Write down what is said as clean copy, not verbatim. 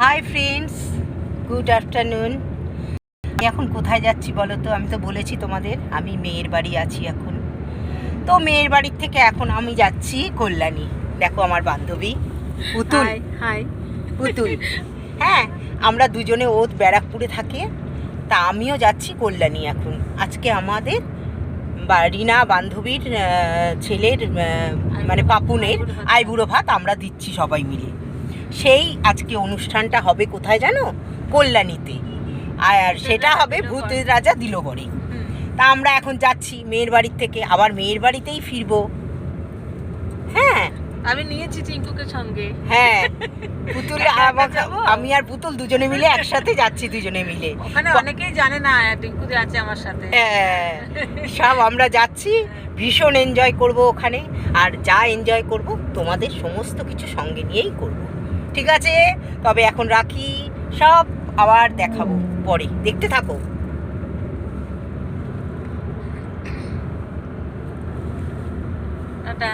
Hi friends, good afternoon. আমি এখন কোথায় যাচ্ছি বলো তো? আমি তো বলেছি তোমাদের আমি মেয়ের বাড়ি আছি এখন। তো মেয়ের বাড়ির থেকে এখন আমি যাচ্ছি কল্যাণী। দেখো আমার বান্ধবী পুতুল। হাই পুতুল, হ্যাঁ, আমরা দুজনে ওত ব্যারাকপুরে থাকে, তা আমিও যাচ্ছি কল্যাণী এখন। আজকে আমাদের রিনা বান্ধবীর ছেলের মানে পাপুনের আইবুড়ো ভাত আমরা দিচ্ছি সবাই মিলে। সেই আজকে অনুষ্ঠানটা হবে কোথায় জানো? কল্যাণীতে। আর সেটা হবে ভূতের রাজা দিলবরে। তা আমরা এখন যাচ্ছি মেয়ের বাড়ির থেকে, আবার মেয়ের বাড়িতেই ফিরবো। হ্যাঁ, আমি নিয়েছি টিঙ্কুকে সঙ্গে। হ্যাঁ, পুতুল আমি আর পুতুল দুজনে মিলে একসাথে যাচ্ছি, দুজনে মিলে। ওখানে অনেকেই জানে না টিঙ্কু যে আছে আমার সাথে। হ্যাঁ, সব আমরা যাচ্ছি, ভীষণ এনজয় করব ওখানে। আর যা এনজয় করব তোমাদের সমস্ত কিছু সঙ্গে নিয়েই করব, ঠিক আছে? তবে এখন রাখি, সব আবার দেখাবো পরে, দেখতে থাকো। টাটা।